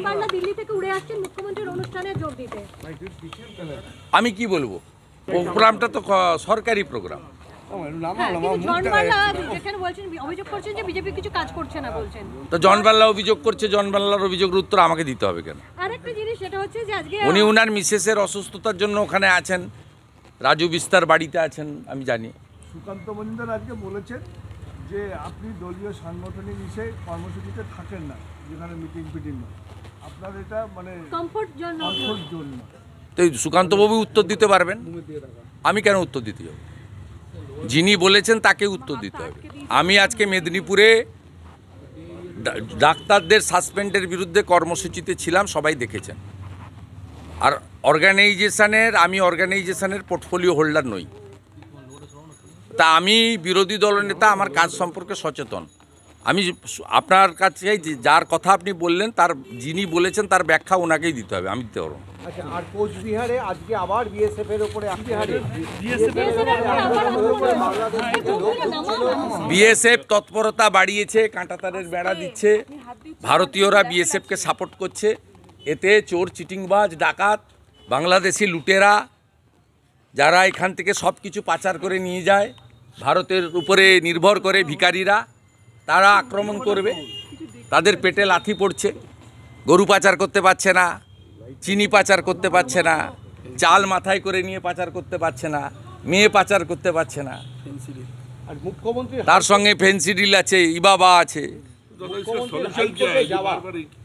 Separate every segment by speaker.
Speaker 1: বাংলা দিল্লি থেকে উড়ে আসছেন মুখ্যমন্ত্রীর অনুষ্ঠানে যোগ দিতে।
Speaker 2: আমি কি বলবো, প্রোগ্রামটা তো সরকারি প্রোগ্রাম।
Speaker 1: অভিযোগ করছেন যে বিজেপি কিছু কাজ করছে না বলছেন।
Speaker 2: তো জনবাল্লা অভিযোগ করছে, জনবাল্লার অভিযোগের উত্তর আমাকে দিতে হবে কেন?
Speaker 1: আরেকটা জিনিস সেটা হচ্ছে যে আজকে
Speaker 2: উনি উনার মিসেসের অসুস্থতার জন্য ওখানে আছেন, রাজু বিস্তার বাড়িতে আছেন, আমি জানি।
Speaker 3: সুকান্ত মজুমদার আজকে বলেছেন যে আপনি দলীয় সাংগঠনিক বিষয়ে কর্মসূচিতে থাকেন না, যেখানে মিটিং ফিটিং না, আপনার এটা মানে
Speaker 1: কমফোর্ট জোন।
Speaker 2: তো সুকান্তবাবু উত্তর দিতে পারবেন, আমি কেন উত্তর দিতে যাব? যিনি বলেছেন তাকে উত্তর দিতে হবে। আমি আজকে মেদিনীপুরে ডাক্তারদের সাসপেন্ডের বিরুদ্ধে কর্মসূচিতে ছিলাম, সবাই দেখেছেন। আর আমি অর্গানাইজেশনের পোর্টফোলিও হোল্ডার নই, তা আমি বিরোধী দলনেতা, আমার কাজ সম্পর্কে সচেতন। আমি আপনার কাছে যার কথা আপনি বললেন, তার যিনি বলেছেন তার ব্যাখ্যা ওনাকেই দিতে হবে, আমি দিতে পারবো।
Speaker 4: আচ্ছা, আর কোচবিহারে আজকে আবার বিএসএফ এর উপরে
Speaker 2: বিএসএফ তৎপরতা বাড়িয়েছে, কাঁটাতারের বেড়া দিচ্ছে, ভারতীয়রা বিএসএফকে সাপোর্ট করছে। এতে চোর, চিটিংবাজ, ডাকাত, বাংলাদেশি লুটেরা যারা এখান থেকে সব কিছু পাচার করে নিয়ে যায়, ভারতের উপরে নির্ভর করে ভিখারিরা, তারা আক্রমণ করবে। তাদের পেটে লাথি পড়ছে, গরু পাচার করতে পারছে না, চিনি পাচার করতে পারছে না, চাল মাথায় করে নিয়ে পাচার করতে পারছে না, মেয়ে পাচার করতে পারছে না।
Speaker 4: আর মুখ্যমন্ত্রী
Speaker 2: তার সঙ্গে ফেন্সিডিল আছে, ইবাবা আছে,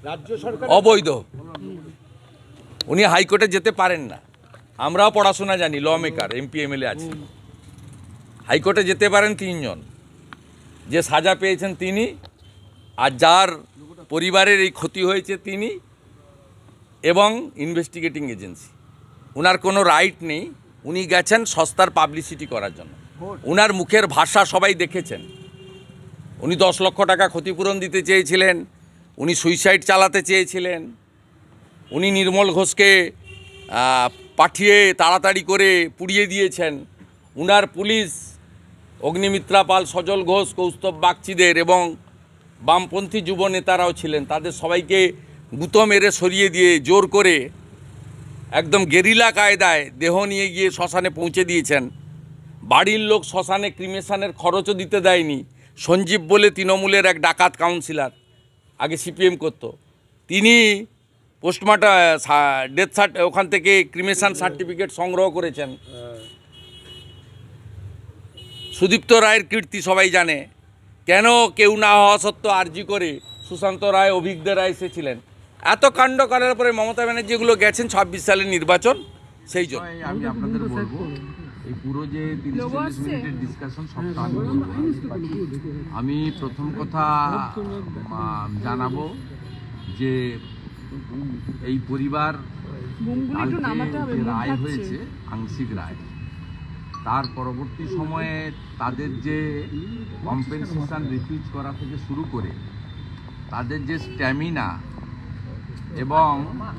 Speaker 4: রাজ্য সরকার
Speaker 2: অবৈধ। উনি হাইকোর্টে যেতে পারেন না, আমরাও পড়াশোনা জানি, ল মেকার, এমপি এমএলএ আছে। হাইকোর্টে যেতে পারেন 3 জন, যে সাজা পেয়েছেন তিনি, আর যার পরিবারের এই ক্ষতি হয়েছে তিনি, এবং ইনভেস্টিগেটিং এজেন্সি। উনার কোনো রাইট নেই, উনি গেছেন সস্তার পাবলিসিটি করার জন্য। উনার মুখের ভাষা সবাই দেখেছেন। উনি 10 লক্ষ টাকা ক্ষতিপূরণ দিতে চেয়েছিলেন, উনি সুইসাইড চালাতে চেয়েছিলেন, উনি নির্মল ঘোষকে পাঠিয়ে তাড়াতাড়ি করে পুড়িয়ে দিয়েছেন। উনার পুলিশ অগ্নিমিত্রা পাল, সজল ঘোষ, কৌস্তব বাগচিদের এবং বামপন্থী যুব নেতারাও ছিলেন, তাদের সবাইকে গুঁতো মেরে সরিয়ে দিয়ে জোর করে একদম গেরিলা কায়দায় দেহ নিয়ে গিয়ে শ্মশানে পৌঁছে দিয়েছেন। বাড়ির লোক শ্মশানে ক্রিমেশনের খরচও দিতে দেয়নি। সঞ্জীব বলে তৃণমূলের এক ডাকাত কাউন্সিলর, আগে সিপিএম করত, তিনি পোস্টমার্টম ডেথ ওখান থেকে ক্রিমেশন সার্টিফিকেট সংগ্রহ করেছেন। সুদীপ্ত রায়ের কীর্তি সবাই জানে। কেন কেউ না হওয়া সত্ত্বেও আর্জি করে সুশান্ত রায়, অভিজ্ঞ রায় এসেছিলেন। এত কাণ্ড করার পরে মমতা ব্যানার্জি যেগুলো গেছেন 26 সালের নির্বাচন, সেই জন্য
Speaker 5: আমি আপনাদের বলবো, এই পুরো যে 30-40 মিনিটের ডিসকাশন সবটা আমি প্রথম কথা জানাবো যে এই পরিবার যে রায় হয়েছে, আংশিক রায়, তার পরবর্তী সময়ে তাদের যে কম্পেনসেশন রিফিউজ করা থেকে শুরু করে তাদের যে স্ট্যামিনা এবং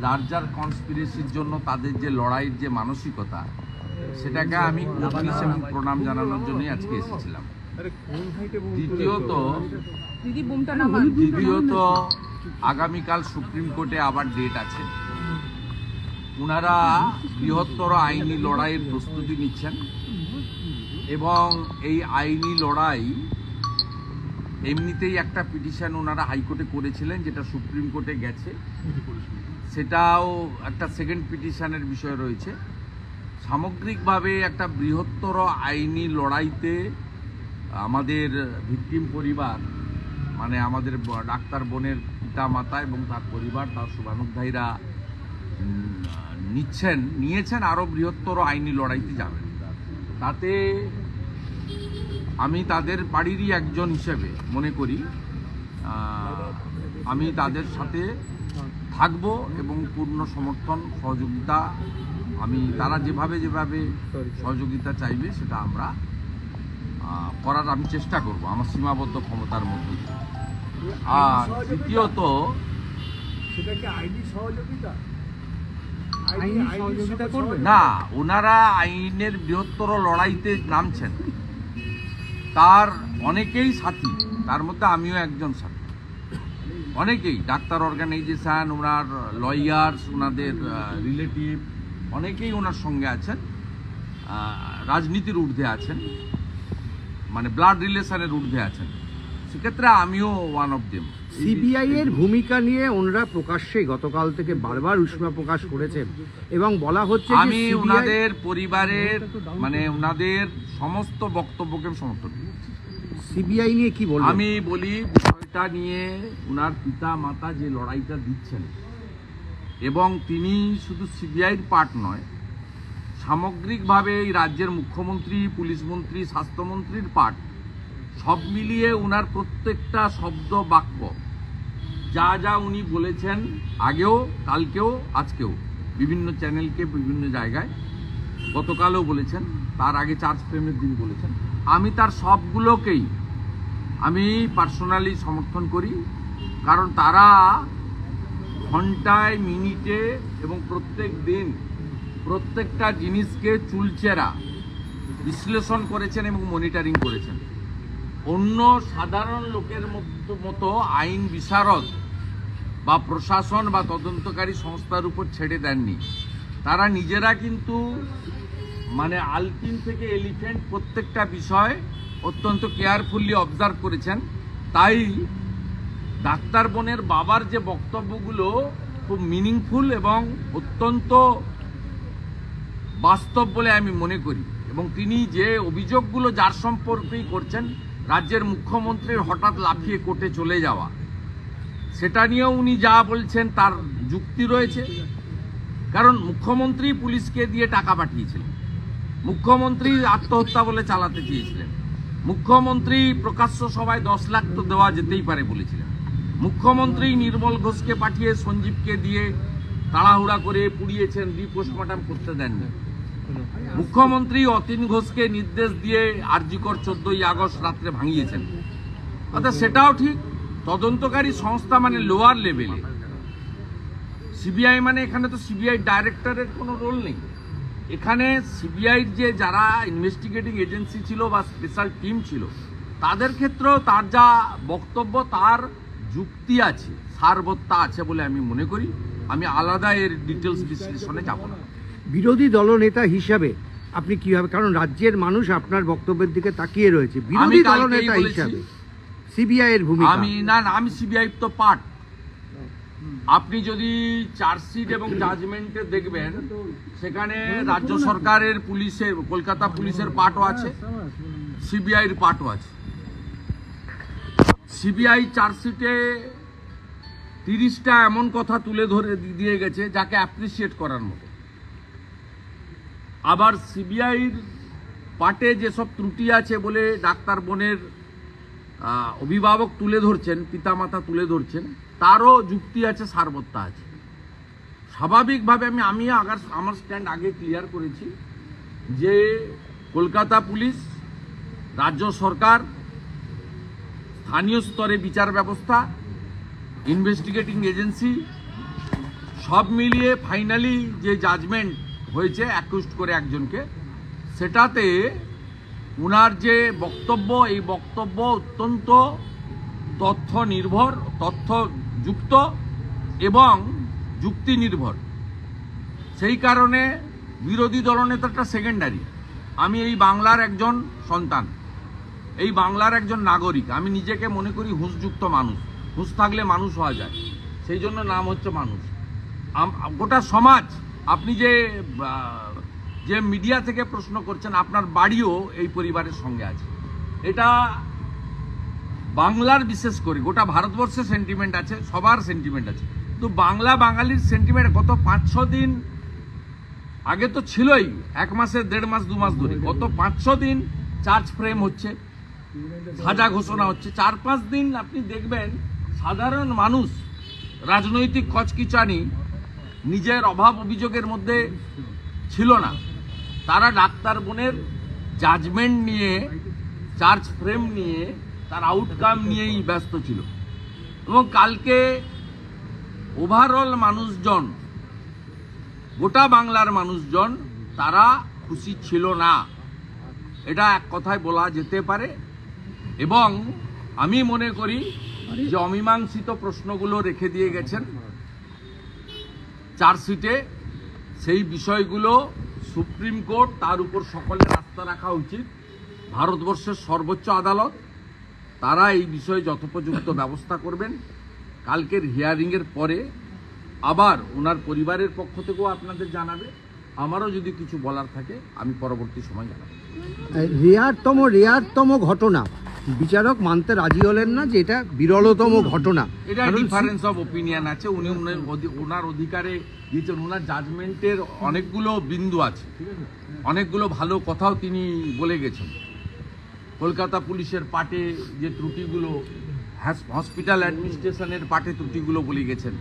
Speaker 5: লার্জার কনস্পিরেসির জন্য তাদের যে লড়াইয়ের যে মানসিকতা, সেটাকে আমি কোর্নিশ এবং প্রণাম জানানোর জন্যই আজকে এসেছিলাম। দ্বিতীয়ত আগামীকাল সুপ্রিম কোর্টে আবার ডেট আছে। ওনারা বৃহত্তর আইনি লড়াইয়ের প্রস্তুতি নিচ্ছেন এবং এই আইনি লড়াই এমনিতেই একটা পিটিশন ওনারা হাইকোর্টে করেছিলেন, যেটা সুপ্রিম কোর্টে গেছে, সেটাও একটা সেকেন্ড পিটিশনের বিষয় রয়েছে। সামগ্রিকভাবে একটা বৃহত্তর আইনি লড়াইতে আমাদের ভিকটিম পরিবার, মানে আমাদের ডাক্তার বোনের পিতা মাতা এবং তার পরিবার, তার শুভানুধ্যায়ীরা নিয়েছেন আরও বৃহত্তর আইনি লড়াইতে যাবেন। তাতে আমি তাদের বাড়িরই একজন হিসেবে মনে করি আমি তাদের সাথে থাকব এবং পূর্ণ সমর্থন, সহযোগিতা, তারা যেভাবে সহযোগিতা চাইবে সেটা আমরা করার আমি চেষ্টা করব আমার সীমাবদ্ধ ক্ষমতার মধ্যে। আর দ্বিতীয়ত, না, ওনারা আইনের বৃহত্তর লড়াইতে নামছেন, তার অনেকেই সাথী, তার মধ্যে আমিও একজন সাথী। অনেকেই ডাক্তার অর্গানাইজেশন, ওনার লয়ার্স, ওনাদের রিলেটিভ অনেকেই ওনার সঙ্গে আছেন, রাজনীতির ঊর্ধ্বে আছেন, মানে ব্লাড রিলেশনের ঊর্ধ্বে আছেন। সেক্ষেত্রে আমিও ওয়ান অফ দেম।
Speaker 4: সিবিআই এর ভূমিকা নিয়ে ওনারা প্রকাশ্যে গতকাল থেকে বারবার উষ্মা প্রকাশ করেছেন এবং বলা হচ্ছে যে
Speaker 5: আমি
Speaker 4: CBI
Speaker 5: ওনাদের পরিবারের মানে ওনাদের সমস্ত বক্তব্যকে সমর্থন করি।
Speaker 4: সিবিআই নিয়ে কি বলবেন?
Speaker 5: আমি বলি বিষয়টা নিয়ে ওনার পিতা মাতা যে লড়াইটা দিচ্ছেন, এবং তিনি শুধু সিবিআইর পার্ট নয়, সামগ্রিকভাবে এই রাজ্যের মুখ্যমন্ত্রী, পুলিশ মন্ত্রী, স্বাস্থ্যমন্ত্রীর পার্ট, সব মিলিয়ে ওনার প্রত্যেকটা শব্দ বাক্য যা যা উনি বলেছেন আগেও, কালকেও, আজকেও বিভিন্ন চ্যানেলকে বিভিন্ন জায়গায়, গতকালও বলেছেন, তার আগে চার্জ ফ্রেমের দিন বলেছেন, আমি তার সবগুলোকেই আমি পার্সোনালি সমর্থন করি। কারণ তারা ঘন্টায়, মিনিটে এবং প্রত্যেক দিন প্রত্যেকটা জিনিসকে চুলচেরা বিশ্লেষণ করেছেন এবং মনিটরিং করেছেন। অন্য সাধারণ লোকের মতো আইন বিশারদ বা প্রশাসন বা তদন্তকারী সংস্থার উপর ছেড়ে দেননি। তারা নিজেরা কিন্তু মানে আলপিন থেকে এলিফ্যান্ট প্রত্যেকটা বিষয় অত্যন্ত কেয়ারফুলি অবজার্ভ করেছেন। তাই ডাক্তার বোনের বাবার যে বক্তব্যগুলো খুব মিনিংফুল এবং অত্যন্ত বাস্তব বলে আমি মনে করি, এবং তিনি যে অভিযোগগুলো যার সম্পর্কেই করছেন, রাজ্যের মুখ্যমন্ত্রীর হঠাৎ লাফিয়ে কোর্টে চলে যাওয়া, সেটা নিয়েও উনি যা বলছেন তার যুক্তি রয়েছে। কারণ মুখ্যমন্ত্রী পুলিশকে দিয়ে টাকা পাঠিয়েছিলেন, মুখ্যমন্ত্রী আত্মহত্যা বলে চালাতে চেয়েছিলেন, মুখ্যমন্ত্রী প্রকাশ্য সভায় 10 লাখ তো দেওয়া যেতেই পারে বলেছিলেন, মুখ্যমন্ত্রী নির্মল ঘোষকে পাঠিয়ে সঞ্জীবকে দিয়ে তাড়াহুড়া করে পুড়িয়েছেন, রিপোস্টমর্টম করতে দেননি, মুখ্যমন্ত্রী অতীন ঘোষকে নির্দেশ দিয়ে আরজিকর 14ই আগস্ট রাত্রে ভাঙিয়েছেন। অর্থাৎ সেটাও ঠিক, তদন্তকারী সংস্থা মানে লোয়ার লেভেলে, সিবিআই মানে এখানে তো সিবিআই ডাইরেক্টরের কোনো রোল নেই। এখানে সিবিআইর যে যারা ইনভেস্টিগেটিং এজেন্সি ছিল বা স্পেশাল টিম ছিল, তাদের ক্ষেত্রেও তার যা বক্তব্য তার যুক্তি আছে, সারবত্তা আছে বলে আমি মনে করি। আমি আলাদা এর ডিটেলস বিশ্লেষণে যাব না।
Speaker 4: বিরোধী দলনেতা হিসাবে আপনি কিভাবে, কারণ রাজ্যের মানুষ আপনার বক্তব্যের দিকে তাকিয়ে রয়েছে, বিরোধী দলনেতা হিসাবে সিবিআই এর ভূমিকা?
Speaker 5: আমি সিবিআই তো পার্ট। আপনি যদি চার্জশিট এবং জাজমেন্টে দেখবেন, সেখানে রাজ্য সরকারের পুলিশের, কলকাতা পুলিশের পার্টও আছে, সিবিআইর পার্টও আছে। সিবিআই চার্জশিটে 30টা এমন কথা তুলে ধরে দিয়ে গেছে যাকে অ্যাপ্রিসিয়েট করার মতো। আবার সিবিআইর পার্টে যেসব ত্রুটি আছে বলে ডাক্তার বোনের অভিভাবক তুলে ধরছেন, পিতামাতা তুলে ধরছেন, তারও যুক্তি আছে, সারবত্তা আছে। স্বাভাবিকভাবে আমি আমার স্ট্যান্ড আগে ক্লিয়ার করেছি যে কলকাতা পুলিশ, রাজ্য সরকার, স্থানীয় স্তরে বিচার ব্যবস্থা, ইনভেস্টিগেটিং এজেন্সি সব মিলিয়ে ফাইনালি যে জাজমেন্ট হয়েছে অ্যাকিউজড করে একজনকে, সেটাতে উনার যে বক্তব্য, এই বক্তব্য অত্যন্ত তথ্য নির্ভর, তথ্যযুক্ত এবং যুক্তি নির্ভর। সেই কারণে বিরোধী দলনেতাটা সেকেন্ডারি। আমি এই বাংলার একজন সন্তান, এই বাংলার একজন নাগরিক। আমি নিজেকে মনে করি হুঁশযুক্ত মানুষ। হুঁশ থাকলে মানুষ হওয়া যায়, সেই জন্য নাম হচ্ছে মানুষ। গোটা সমাজ, আপনি যে মিডিয়া থেকে প্রশ্ন করছেন, আপনার বাড়িও এই পরিবারের সঙ্গে আছে। এটা বাংলার বিশেষ করে গোটা ভারতবর্ষের সেন্টিমেন্ট আছে, সবার সেন্টিমেন্ট আছে, তো বাংলা বাঙালির সেন্টিমেন্ট গত 5-6 দিন আগে তো ছিলই, 1 মাসের 1.5 মাস 2 মাস ধরে, গত 5-6 দিন চার্জ ফ্রেম হচ্ছে, সাজা ঘোষণা হচ্ছে। 4-5 দিন আপনি দেখবেন সাধারণ মানুষ রাজনৈতিক কচকিচানি নিজের অভাব অভিযোগের মধ্যে ছিল না। তারা ডাক্তার বোনের জাজমেন্ট নিয়ে, চার্জ ফ্রেম নিয়ে, তার আউটকাম নিয়েই ব্যস্ত ছিল। এবং কালকে ওভারঅল মানুষজন, গোটা বাংলার মানুষজন, তারা খুশি ছিল না, এটা এক কথায় বলা যেতে পারে। এবং আমি মনে করি যে অমীমাংসিত প্রশ্নগুলো রেখে দিয়ে গেছেন চার্জশিটে, সেই বিষয়গুলো সুপ্রিম কোর্ট, তার উপর সকলের আস্থা রাখা উচিত। ভারতবর্ষের সর্বোচ্চ আদালত, তারা এই বিষয়ে যথোপযুক্ত ব্যবস্থা করবেন। কালকের হিয়ারিংয়ের পরে আবার ওনার পরিবারের পক্ষ থেকেও আপনাদের জানাবে। আমারও যদি কিছু বলার থাকে আমি পরবর্তী সময় জানাবো।
Speaker 4: রেয়ারতম ঘটনা, বিচারক মানতে রাজি হলেন না যে এটা বিরলতম ঘটনা।
Speaker 5: এটা ডিফারেন্স অফ ওপিনিয়ন আছে। উনি ওনার অধিকারে দিয়েছেন, ওনার জাজমেন্টের অনেকগুলো বিন্দু আছে, অনেকগুলো ভালো কথাও তিনি বলে গেছেন। কলকাতা পুলিশের পার্টে যে ত্রুটিগুলো, হসপিটাল অ্যাডমিনিস্ট্রেশনের পার্টে ত্রুটিগুলো বলে গেছেন,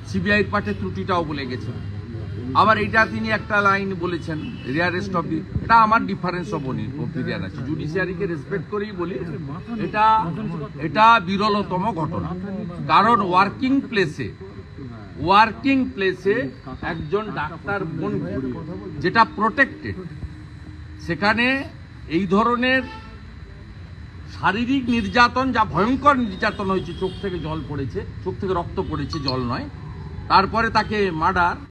Speaker 5: সিবিআইয়ের পার্টে ত্রুটিটাও বলে গেছেন। আবার এটা তিনি একটা লাইন বলেছেন, রেয়ারেস্ট অফ দি, এটা আমার ডিফারেন্স অফ ওপিনিয়ন আছে। জুডিশিয়ারিকে রেসপেক্ট করেই বলি, এটা বিরলতম ঘটনা। কারণ ওয়ার্কিং প্লেসে একজন ডাক্তার বোন যেটা প্রোটেক্টেড, সেখানে এই ধরনের শারীরিক নির্যাতন, যা ভয়ঙ্কর নির্যাতন হয়েছে, চোখ থেকে জল পড়েছে, চোখ থেকে রক্ত পড়েছে, জল নয়, তারপরে তাকে মার্ডার